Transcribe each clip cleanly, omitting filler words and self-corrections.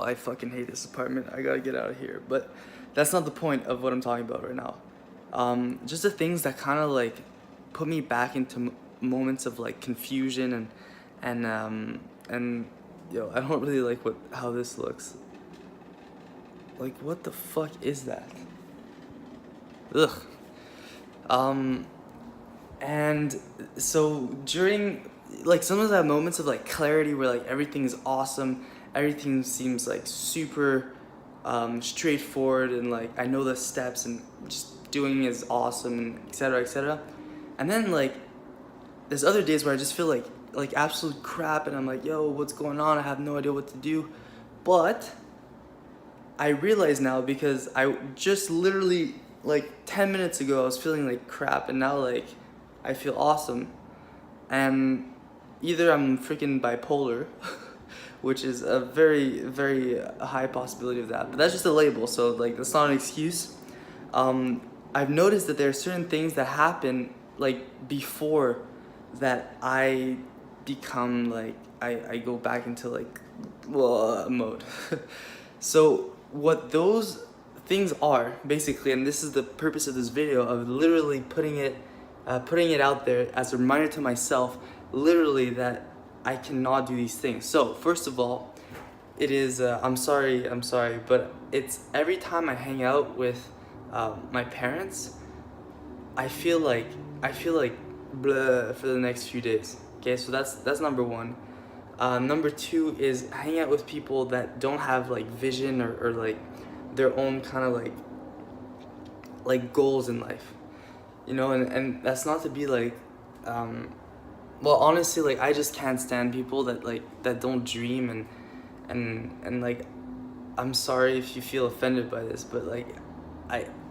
I fucking hate this apartment. I gotta get out of here. But that's not the point of what I'm talking about right now. Just the things that kind of like put me back into moments of like confusion and yo, I don't really like how this looks. Like, what the fuck is that? Ugh. And so during, like, sometimes I have moments of like clarity where like everything is awesome, everything seems like super straightforward, and like I know the steps and just doing is awesome, and etc., etc. And then like there's other days where I just feel like absolute crap, and I'm like, yo, what's going on? I have no idea what to do. But I realize now, because I just literally like 10 minutes ago I was feeling like crap, and now like I feel awesome. And either I'm freaking bipolar, which is a very, very high possibility of that, but that's just a label, so like that's not an excuse. I've noticed that there are certain things that happen like before that I become like I go back into like mode. So what those things are basically, and this is the purpose of this video, of literally putting it out there as a reminder to myself, literally, that I cannot do these things. So first of all, it is I'm sorry, but it's every time I hang out with my parents, I feel like blah for the next few days. Okay, so that's number one. Number two is hanging out with people that don't have like vision or like their own kind of like goals in life, you know. And that's not to be like well, honestly, like I just can't stand people that don't dream, and like, I'm sorry if you feel offended by this, but like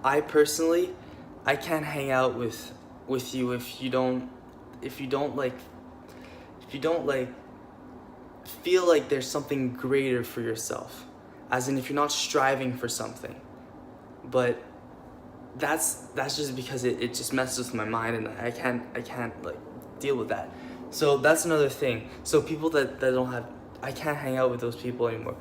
I personally, I can't hang out with you if you don't feel like there's something greater for yourself, as in if you're not striving for something. But that's just because it just messes with my mind, and I can't like deal with that. So that's another thing. So people that don't have, I can't hang out with those people anymore.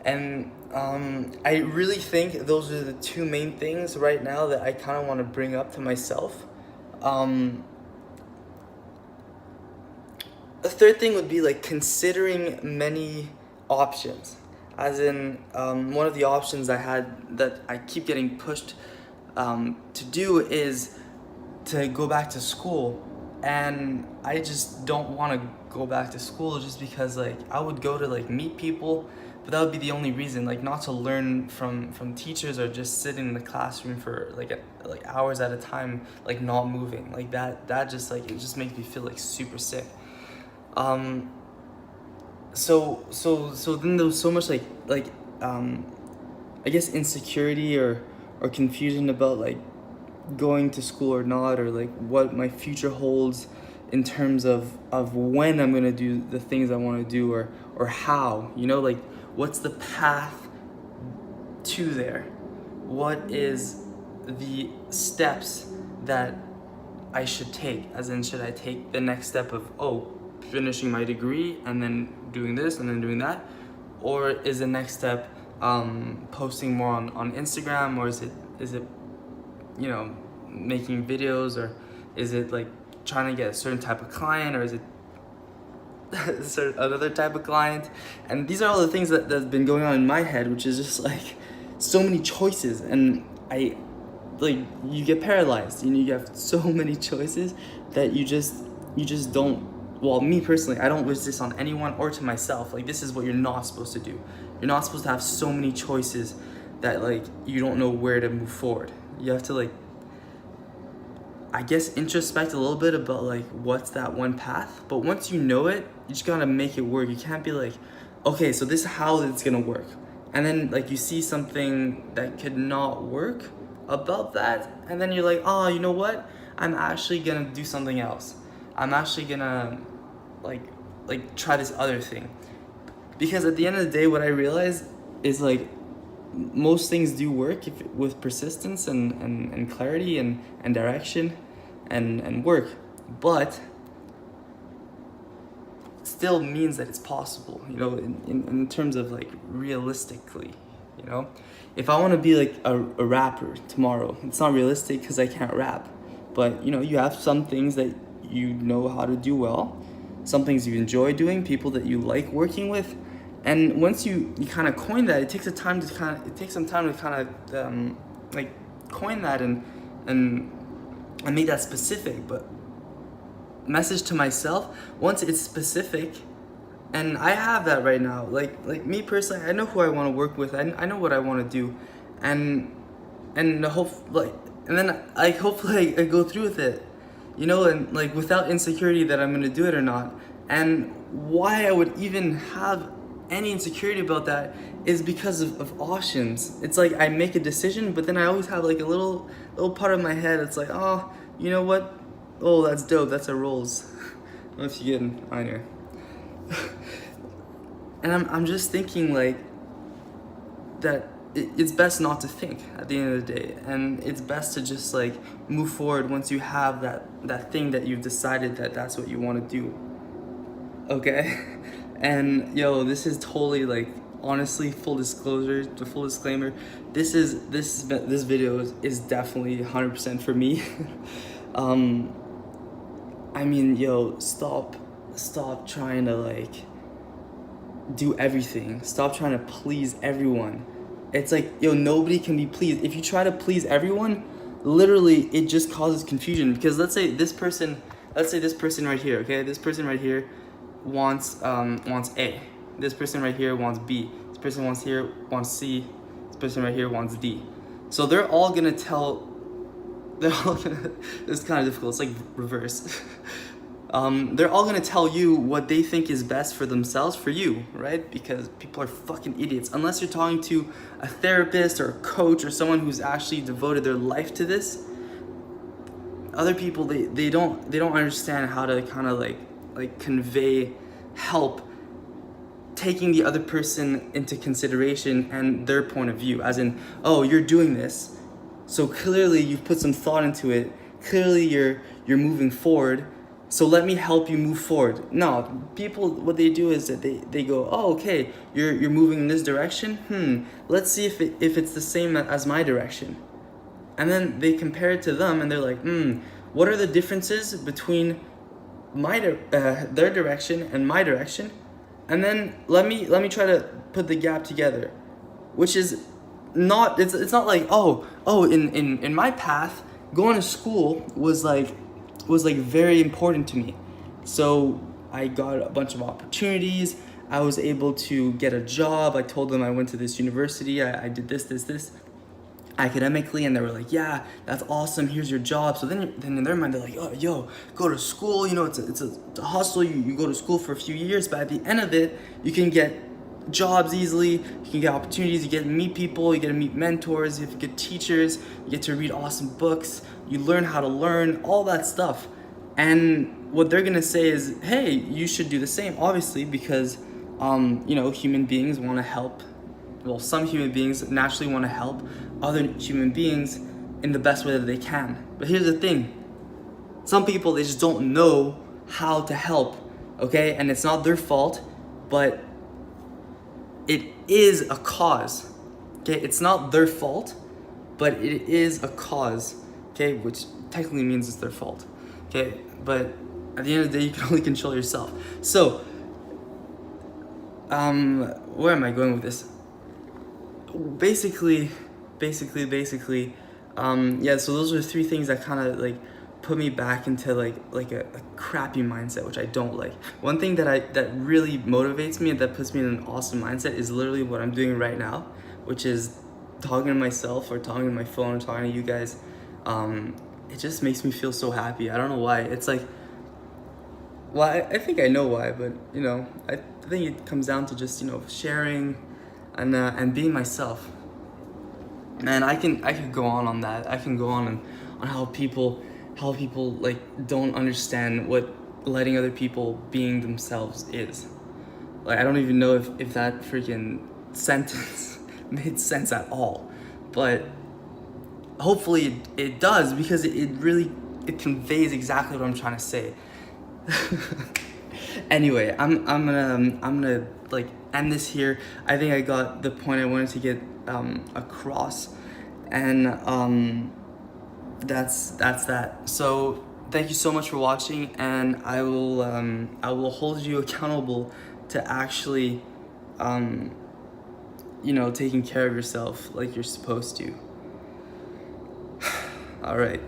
And I really think those are the two main things right now that I kind of want to bring up to myself. The third thing would be like considering many options, as in one of the options I had that I keep getting pushed to do is to go back to school, and I just don't want to go back to school just because like I would go to like meet people, but that would be the only reason, like not to learn from teachers or just sitting in the classroom for like hours at a time, like not moving, like that just like, it just makes me feel like super sick. So then there was so much I guess insecurity or confusion about like going to school or not, or like what my future holds in terms of when I'm gonna do the things I want to do, or how, you know, like what's the path to there, what is the steps that I should take, as in should I take the next step of finishing my degree and then doing this and then doing that, or is the next step posting more on Instagram, or is it you know, making videos, or is it like trying to get a certain type of client, or is it another type of client? And these are all the things that's been going on in my head, which is just like so many choices, and I like, you get paralyzed, you know, you have so many choices that you just don't, well, me personally, I don't wish this on anyone or to myself. Like, this is what you're not supposed to do. You're not supposed to have so many choices that like you don't know where to move forward. You have to like, I guess, introspect a little bit about like what's that one path. But once you know it, you just gotta make it work. You can't be like, okay, so this is how it's gonna work, and then like you see something that could not work about that, and then you're like, oh, you know what, I'm actually gonna do something else. I'm actually gonna like try this other thing. Because at the end of the day, what I realize is like most things do work with persistence and clarity and direction and work. But still means that it's possible, you know, in terms of like realistically, you know. If I want to be like a rapper tomorrow, it's not realistic because I can't rap. But you know, you have some things that you know how to do well, some things you enjoy doing, people that you like working with, and once you kind of coin that, it takes some time to kind of like coin that and make that specific. But message to myself, once it's specific, and I have that right now. Like me personally, I know who I want to work with. I know what I want to do, and hopefully I go through with it, you know, and like without insecurity that I'm gonna do it or not. And why I would even have any insecurity about that is because of options. It's like I make a decision, but then I always have like a little part of my head. It's like, oh, you know what? Oh, that's dope. That's a Rolls. I don't know if you get an honor. And I'm just thinking like that it's best not to think at the end of the day, and it's best to just like move forward once you have that thing that you've decided that that's what you want to do. Okay. And yo, this is totally like, honestly, full disclaimer, this video is definitely 100% for me. I mean, yo, stop trying to like do everything. Stop trying to please everyone. It's like, yo, nobody can be pleased. If you try to please everyone, literally it just causes confusion. Because let's say this person right here, okay? This person right here wants A. This person right here wants B. This person wants C. This person right here wants D. So they're all gonna it's kind of difficult, it's like reverse. They're all gonna tell you what they think is best for themselves, for you, right? Because people are fucking idiots. Unless you're talking to a therapist or a coach or someone who's actually devoted their life to this, other people, they don't understand how to kind of like convey help, taking the other person into consideration and their point of view, as in, oh, you're doing this, so clearly you've put some thought into it, clearly you're moving forward, so let me help you move forward. No, people, what they do is that they go, oh, okay, you're moving in this direction, let's see if it's the same as my direction. And then they compare it to them and they're like, what are the differences between their direction and my direction? And then let me try to put the gap together, which is not, it's not like, oh, in my path, going to school was like very important to me. So I got a bunch of opportunities. I was able to get a job. I told them I went to this university. I did this academically, and they were like, yeah, that's awesome, here's your job. So then in their mind they're like, oh, yo, go to school, you know, it's a hustle. You go to school for a few years, but at the end of it, you can get jobs easily, you can get opportunities, you get to meet people, you get to meet mentors, you get teachers, you get to read awesome books, you learn how to learn, all that stuff. And what they're gonna say is, hey, you should do the same, obviously, because you know, human beings want to help. Well, some human beings naturally want to help other human beings in the best way that they can. But here's the thing. Some people, they just don't know how to help, okay? And it's not their fault, but it is a cause, okay? It's not their fault, but it is a cause, okay? Which technically means it's their fault, okay? But at the end of the day, you can only control yourself. So, where am I going with this? Basically, yeah, so those are three things that kind of like put me back into like a crappy mindset, which I don't like. One thing that really motivates me and that puts me in an awesome mindset is literally what I'm doing right now, which is talking to myself or talking to my phone or talking to you guys. It just makes me feel so happy. I don't know why. It's like, well, I think I know why, but you know, I think it comes down to just, you know, sharing and being myself. And I can go on that. I can go on how people like don't understand what letting other people being themselves is. Like, I don't even know if that freaking sentence made sense at all, but hopefully it does, because it really conveys exactly what I'm trying to say. Anyway, I'm gonna like end this here. I think I got the point I wanted to get across, and that's that. So thank you so much for watching, and I will hold you accountable to actually taking care of yourself like you're supposed to. All right.